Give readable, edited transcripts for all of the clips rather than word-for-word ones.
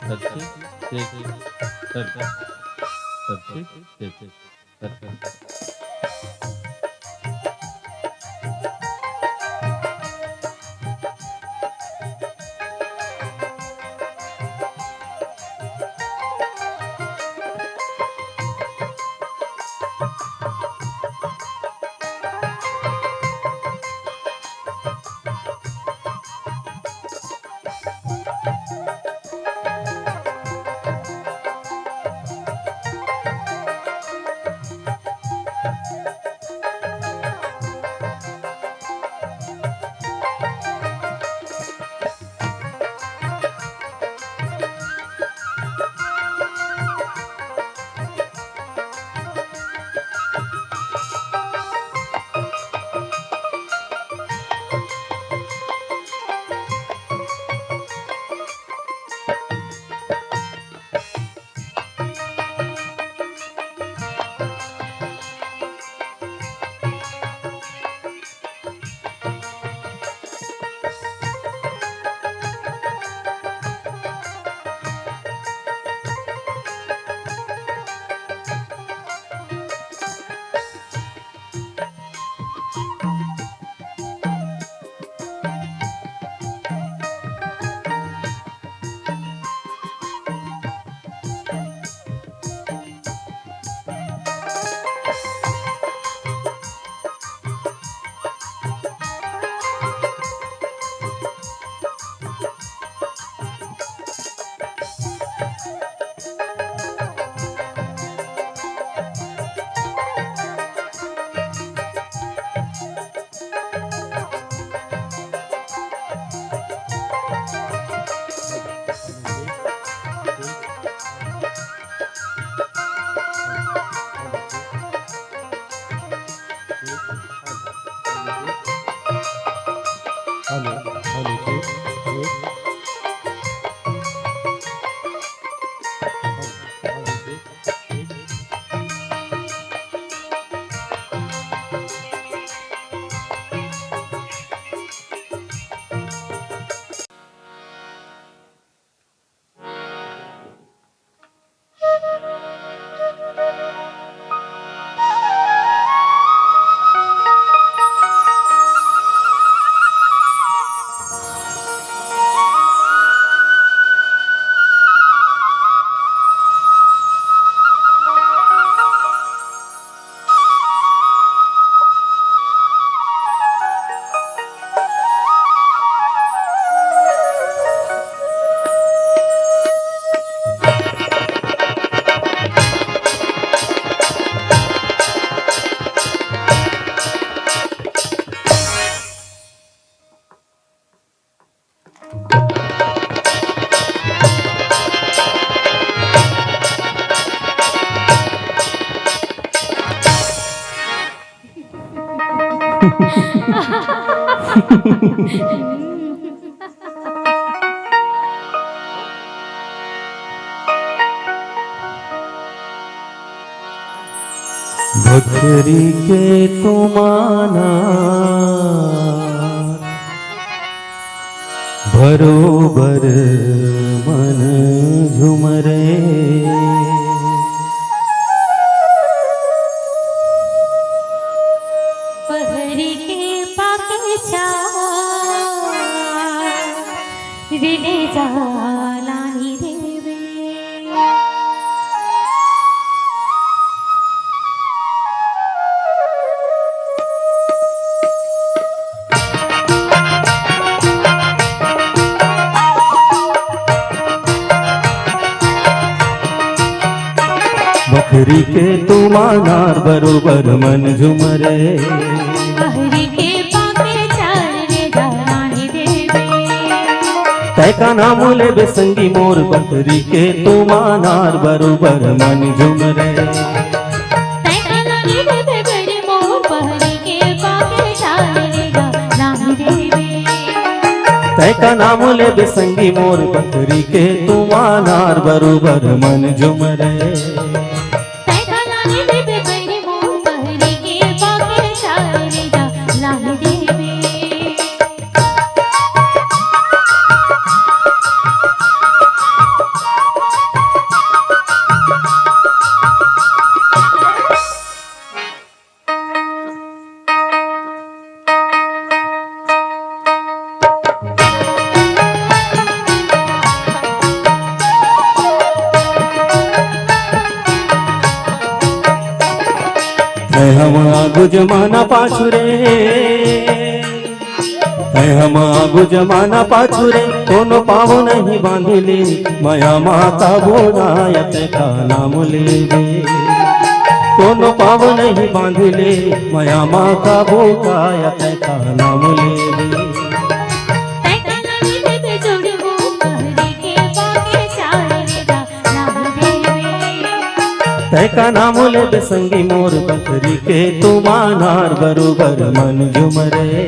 सच्ची तेची सच्ची सच्ची तेची सच्ची भखरी के तुमाना बरोबर मन झुमरे बहरी के पाके रे जालानी देवे बखरी के तुमानार बरोबर मन झुमरे बहरी के पाके रे जालानी देवे तैका नाम ले बेसंगी मोर बखरी के तुमानार बरोबर मन झुमरे तैका नाम ले बेबरी मोर बहरी के पाके रे जालानी देवे तैका नाम ले बेसंगी मोर बखरी के तुमानार बरोबर मन झुमरे आगु जमाना पाछू रे हम आगु जमाना पाछू रे कोनो पाव नहीं बांधिले माया माता बोलायत का नाम लेवे कोनो पाव नहीं बांधिले माया माता बोलायत का नाम लेवे तैका नाम ले संगी मोर बकरी के तुमानार बरोबर मन झुमरे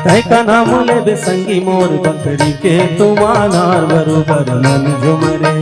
तैका नाम ले संगी मोर बकरी के तुमानार बरोबर मन झुमरे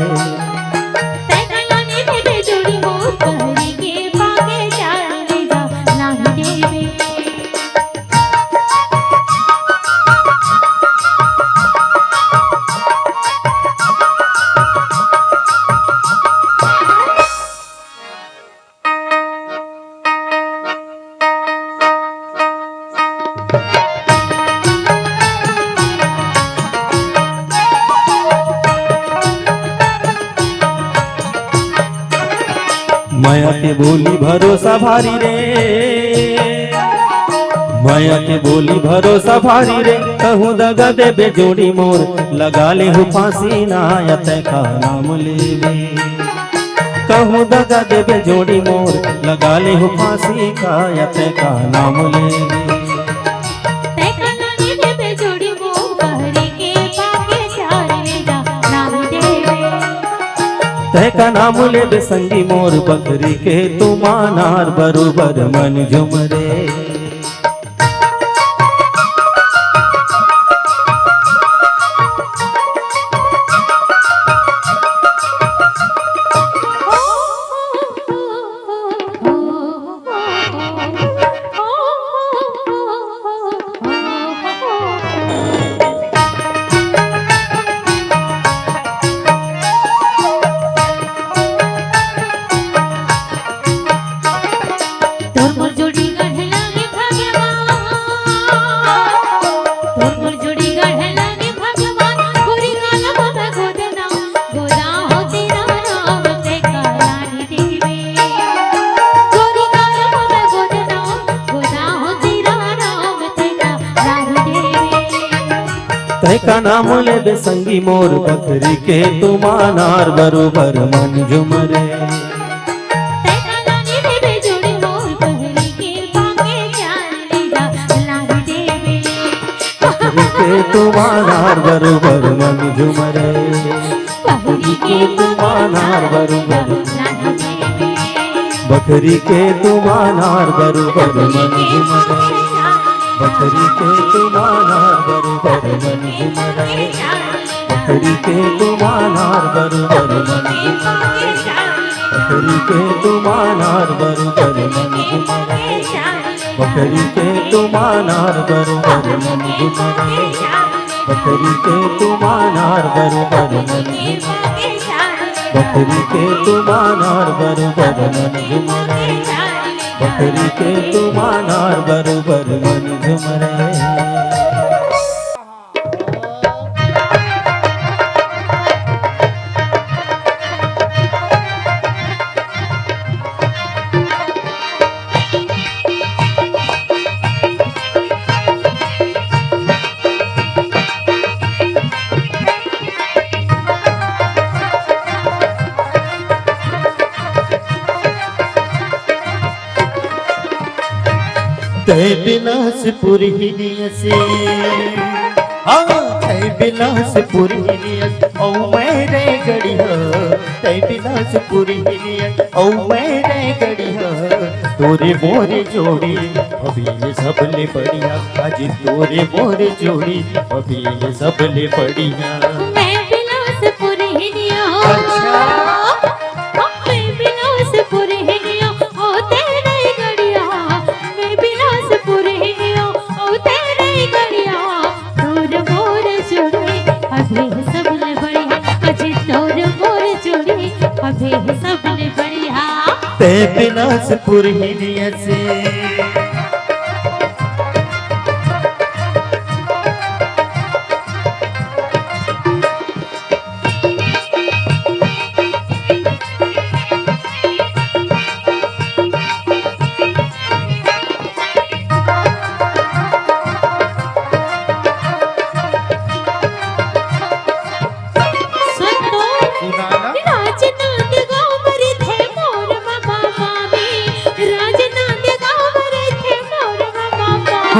माया के बोली भरोसा भारी रे माया के बोली भरोसा भारी रे कहूँ दगा देबे जोड़ी मोर लगा ले हो फांसी नायत का नाम लेवे कहूँ दगा देबे जोड़ी मोर लगा ले हो फांसी कायत का नाम लेवे तैका नाम ले संगी मोर बकरी के तुमानार बरोबर मन झुमरे तैका नाम ले संगी मोर बकरी के तुमानार बरोबर मन झुमरे बकरी के तुमानार बरोबर मन झुमरे बकरी के तुमानार बरोबर बकरी के तुमानार बरोबर मन झुमरे बकरी के तुमानार बरोबर मन झुमरे बकरी के तुमानार बरोबर मन झुमरे बकरी के तुमानार बरोबर मन झुमरे बकरी के तुमानार बरोबर मन झुमरे बकरी के तुमानार बरोबर मन झुमरे बकरी के तुमानार बरोबर मन झुमरे बकरी के तुमानार बरोबर मन झुमरे तै बिलासपुर हिनिय से हाँ तै बिलासपुर हिनिय ओ मेरे गड़िया तै बिलासपुर बिलास पूरी ओ मैंने गड़िया तोरे मोरे जोड़ी अभी ये सबले बढ़िया आज तोरे मोरे जोड़ी अभी ये सबले बढ़िया मैं बिलासपुर हिलिया अच्छा। मैं बिलासपुर हिलिया ओ तेरे गड़िया मैं बिलासपुर हिलिया ओ तेरे गड़िया तोर मोर जोड़ी अभी सबले बढ़िया अजी तोर मोर जोड़ी अभी सबले बढ़िया ते बिलासपुर हिलिया से राजनांद गाँव मरे थे मोर बाबा मामी राजनांद गाँव मरे थे मोर बाबा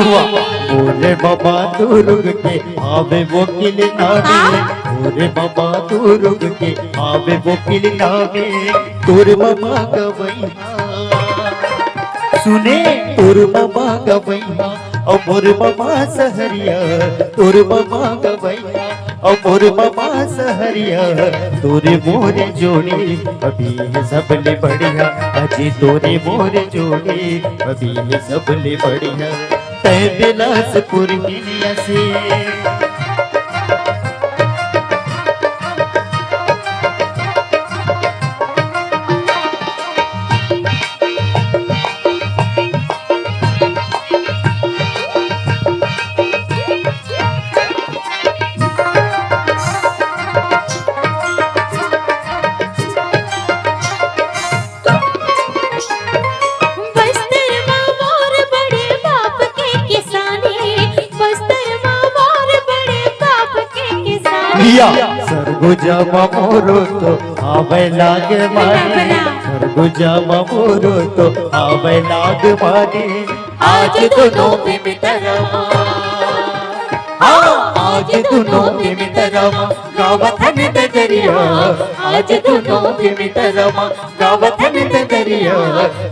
मामी ओरे बाबा तू रुक के आवे वो किल नामे ओरे बाबा तू रुक के आवे वो किल नामे तोर मामा गवैया सुने तोर मामा गवैया और मोर मामा सहरिया तोर मामा गवैया और मोर मामा सहरिया तोरे मोरे जोड़ी अभी ये सबले बढ़िया अजी तोरे मोरे जोड़ी अभी ये सबले बढ़िया तै बिलासपुर हिलिया से बस्तर माँ मोर बड़े बाप के किसानी बस्तर माँ मोर बड़े बाप के किसानी सरगुजा मोरो तो आवे लाग मारे सरगुजा मोरो तो आवे लाग मारे आज दोनों में मितरमा आज दोनों में मितरमा गावथन दरिया आज दोनों में मितरमा गावथन दरिया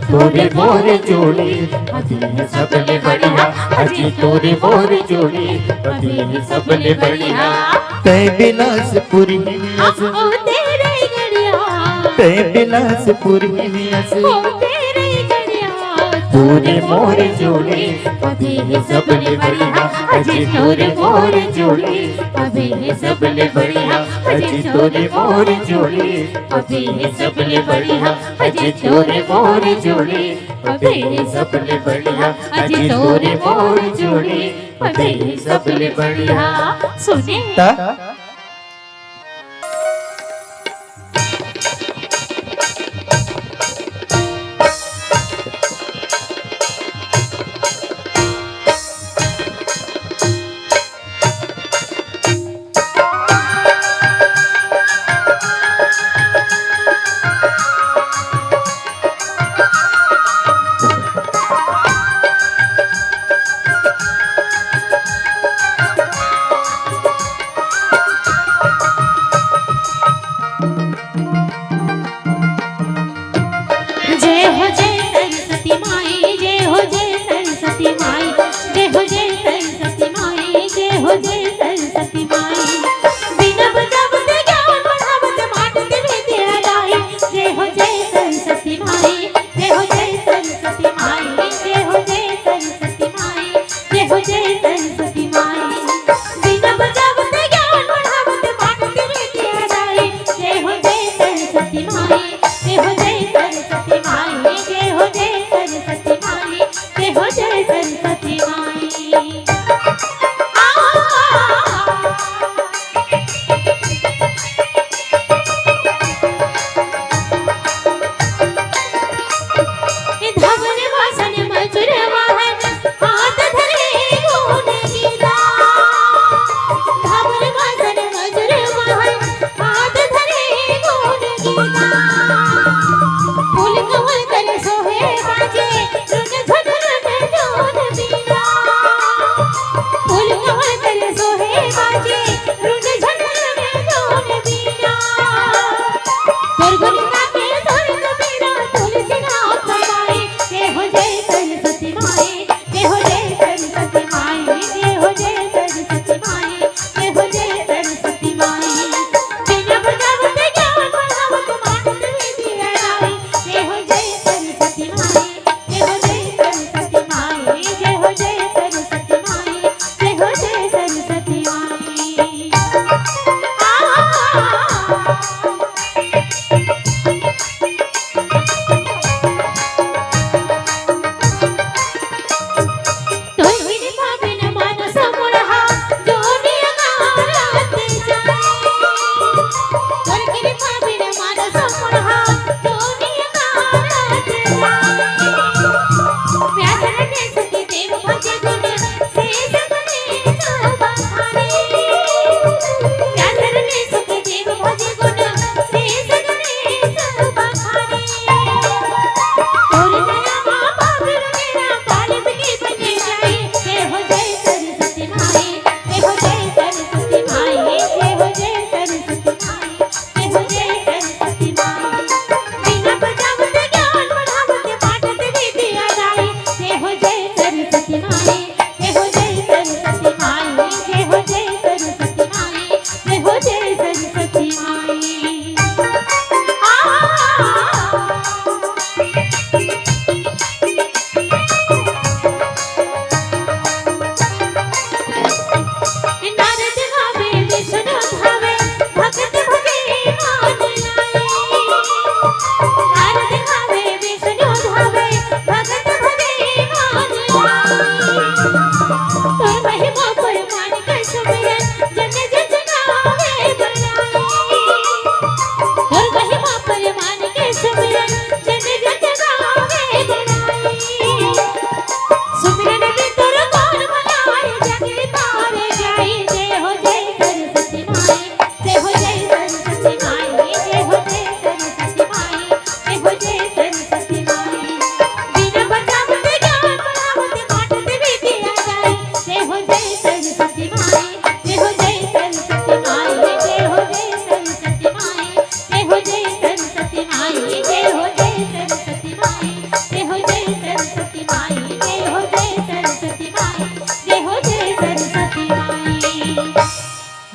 तोरे मोरे जोड़ी अभी ये सबले बढ़िया अजी तोरे मोरे जोड़ी अभी ये सबले बढ़िया तै बिलासपुर हिलिया से ओ तेरे गड़िया तै बिलासपुर हिलिया से ओ तेरे गड़िया तोरे मोरे जोड़ी अभी ये सबले बढ़िया अजी तोरे मोरे जोड़ी अभी ये सबले बढ़िया अजी तोरे मोरे जोड़ी अभी ये सबले बढ़िया अजी तोरे मोरे जोड़ी अभी ये सबले बढ़िया अजी तोरे मोरे जोड़ी अभी ये सबले बढ़िया सुने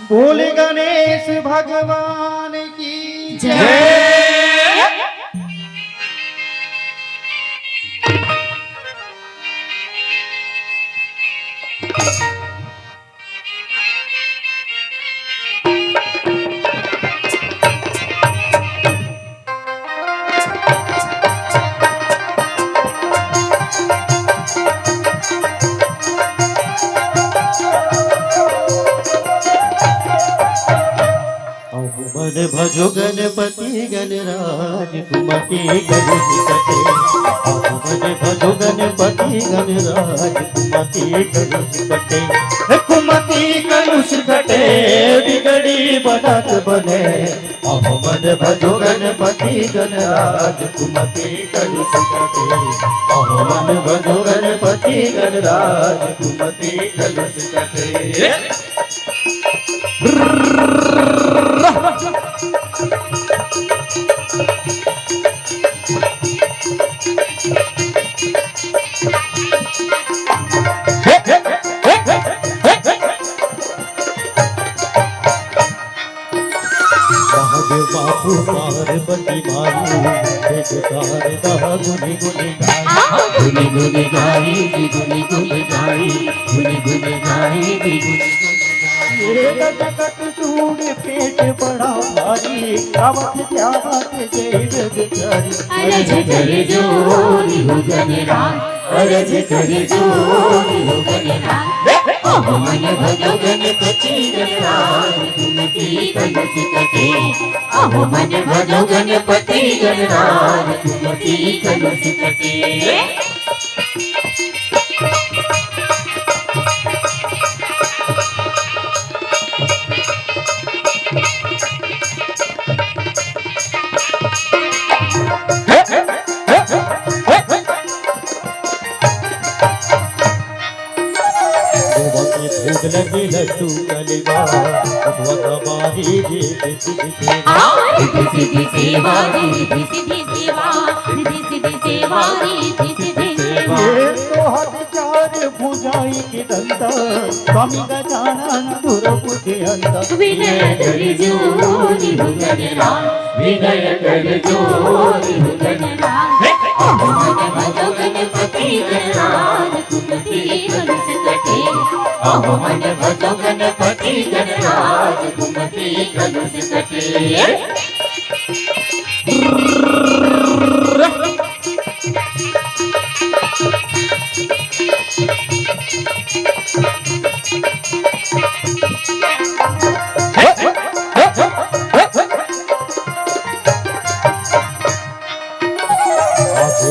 बोल गणेश भगवान की जय। मन भजो गणपति गणराज कुमति कलुष कटे। मन भजो गणपति गणराज कुमति कलुष कटे। कुमति कलुष कटे बिगड़ी बनत बने। मन भजो गणपति गणराज कुमति कलुष कटे। मन भजो गणपति गणराज कुमति कलुष कटे। बापू पार्वती माई बेकार दहा गुनी गुनी गाई गुनी गुनी गाई गुनी गुनी गाई गुनी गुनी गाई गुनी गुनी गटगट सूड पेट बड़ा भारी आवत जावत जय बेचारी। अरज करे जोरी हो गणराज अरज करे जोरी हो गणराज। मन भजो गणपति गणराज कुमति कलुष कटे। मन भजो गणपति गणराज कुमति कलुष कटे। भूख लगी लड्डू कलिवा भगवानी जी सिद्धि सेवा रिद्धि सिद्धि सेवा रिद्धि सिद्धि सेवा रिद्धि सिद्धि सेवा रिद्धि सिद्धि सेवा। ये तो हद चार भुजाई की दंता स्वामी गजानन दुर्बुद्धि अंत। विनय कर जोरी हो गणराज विनय कर जोरी हो गणराज। मन भजो गणपति गणराज कुमति कलुष कटे। मन भजो गणपति गणराज कुमति कलुष कटे।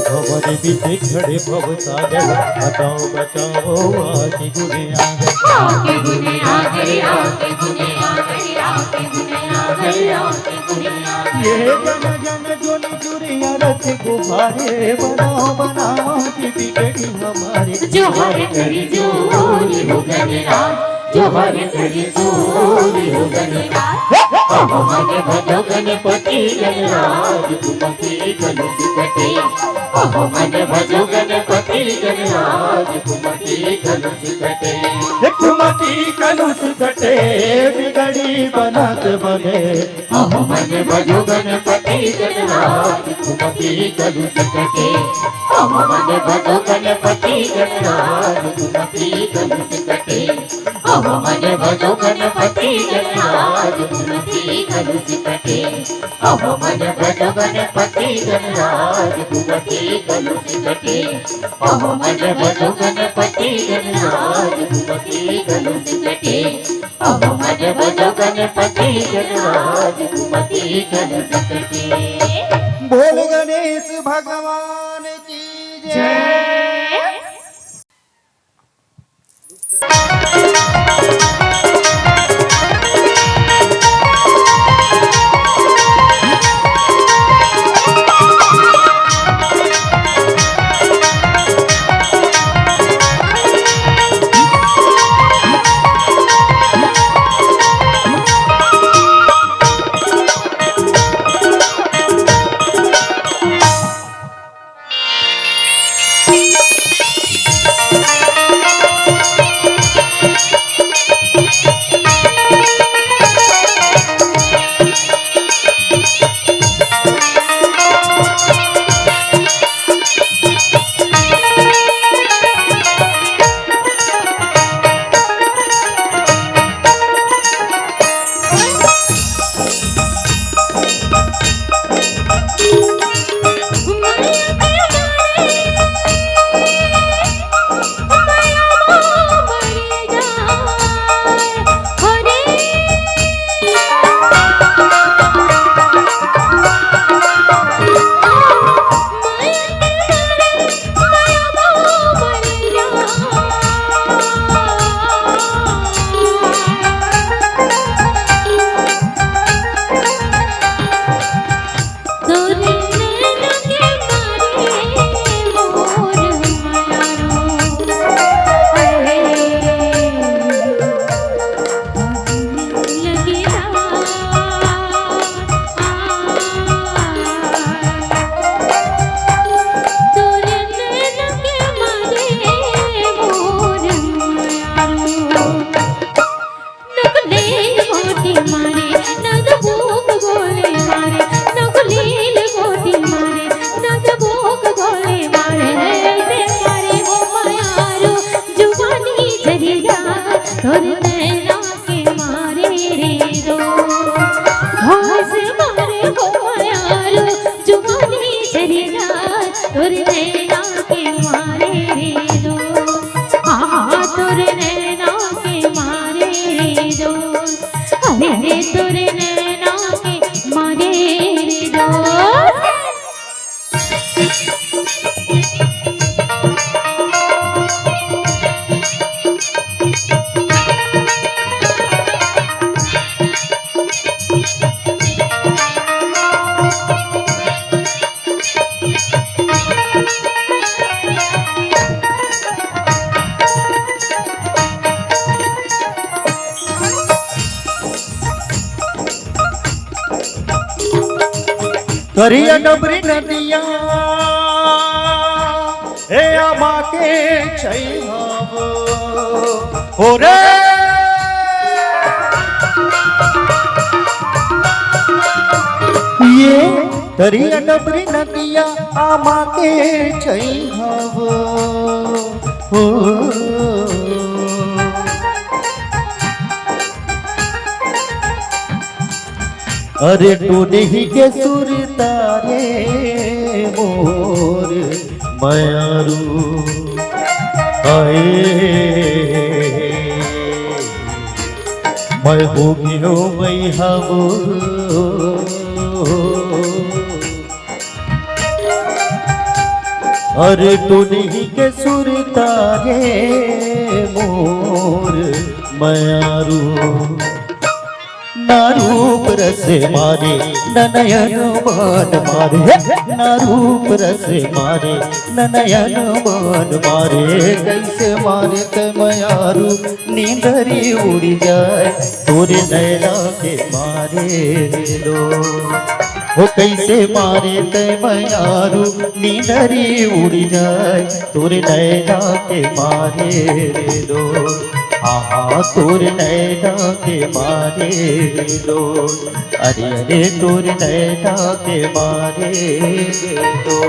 भवन बीते खड़े भव सागर बचाओ बचाओ आके गुने आ गए। आके गुने आ गए आके गुने आ गए आके गुने आ गए आके गुने आ गए। ये जन जन जोन दुरिया रथ गुब्बारे बनाओ बनाओ की बिगड़ी हमारे। जोहर करी जोरी हो गणराज जोहर करी जोरी हो गणराज। मन भजो गणपति गणराज कुमति कलुष कटे। मन भजो गणपति गणराज कुमति कलुष कटे। कुमति कलुष कटे बिगड़ी बनत बने। मन भजो गणपति गणराज कुमति कलुष कटे। मन भजो गणपति गणराज कुमति कलुष कटे। मन भजो गणपति गणराज कुमति कलुष कटे। मन भजो गणपति गणराज कुमति कलुष कटे। मन भजो गणपति गणराज कुमति कलुष कटे। मन भजो गणपति गणराज कुमति कलुष कटे। बोल गणेश भगवान की जय। गुलेल गोटी मारे नग भूख गोले मारे न गुलेल गोटी मारे नग भूख गोले मारे ऐसे मारे हो मायारो जुबानी जरिया तोर नैना के मारे रे दो हो ऐसे मारे हो मायारो जुबानी जरिया तोर नैना के मारे रे दो तोर नैना के मारे रे दो अरे तोर नैना के मारे रे दो करिया डबरी नदिया हे आमा के छैहाव हो रे ये करिया डबरी नदिया आमा के छैहाव हो अरे टूनी के सुर तारे मोर मयारू आए मैं हो गयो मैं हवो अरे टूनी के सुर तारे मोर मयारू ना रूप रस मारे न नयन मान मारे ना रूप रस मारे न नयन मान मारे कैसे मारे ते मयारू नींदरी उड़ जाए तोरे नैना के मारे रे दो वो कैसे मारे ते मयारू नींदरी उड़ जाए तोरे नैना के मारे रे दो आहा तोर नैना के मारे दो अरे अरे तोर नैना के मारे दो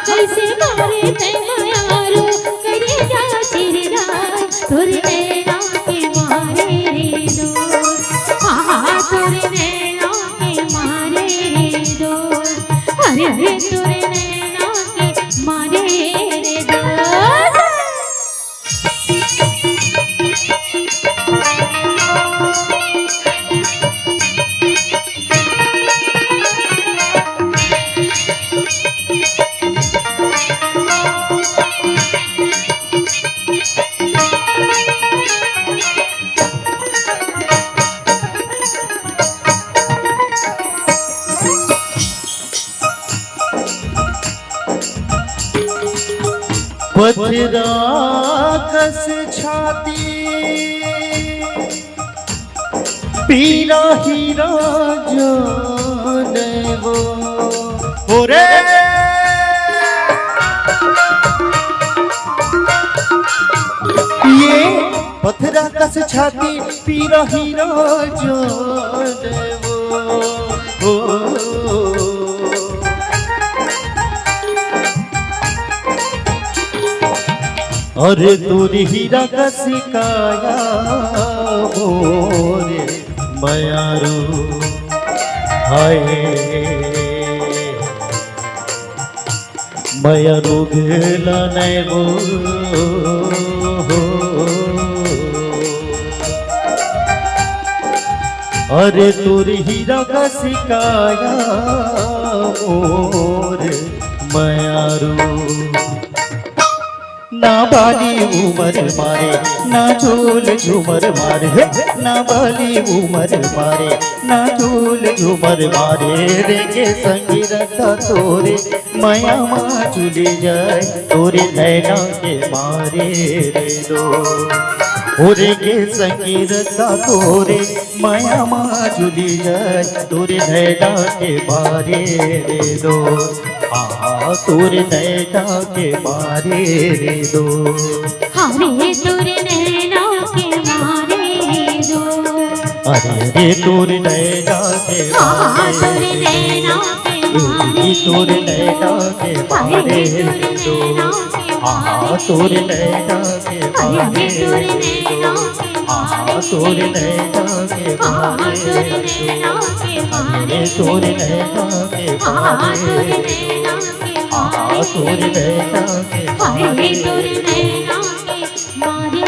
कैसे मारे ते मायारो करे जा चिरदा तोरे नैना के मारे रे दो तोरे नैना के मारे रे दो अरे अरे तोरे नैना के मारे रे दो पथरा कस छाती पीरा हीरा जाने वो हो रे ये पथरा कस छाती पीरा हीरा जाने वो अरे तूरी हीरा का सिकाया मोरे मयारू हाय मयारू गेला नहीं वो अरे तूरी हीरा का सिकाया मोरे मयारू ना बाली उमर मारे ना झूल झूमर मारे ना बाली उमर मारे ना झूल झूमर मारे रे के संगीरता तोरे माया माँ झूली जाए तोरे नैना के मारे रे दो रे के संगीरता तोरे माया माँ झूली जाए तोरे नैना के मारे रे दो तोरे नैना के मारे रे दो हमें तोरे नैना के मारे दो अरे रे तोरे नैना के तोरे नैना के तोरे नैना के मारे रे दो तोरे नैना के मारे रे दो तोरे नैना के मारे रे दो तोरे नैना के मारे रे दो तोरे नैना के तोरे नैना के मारे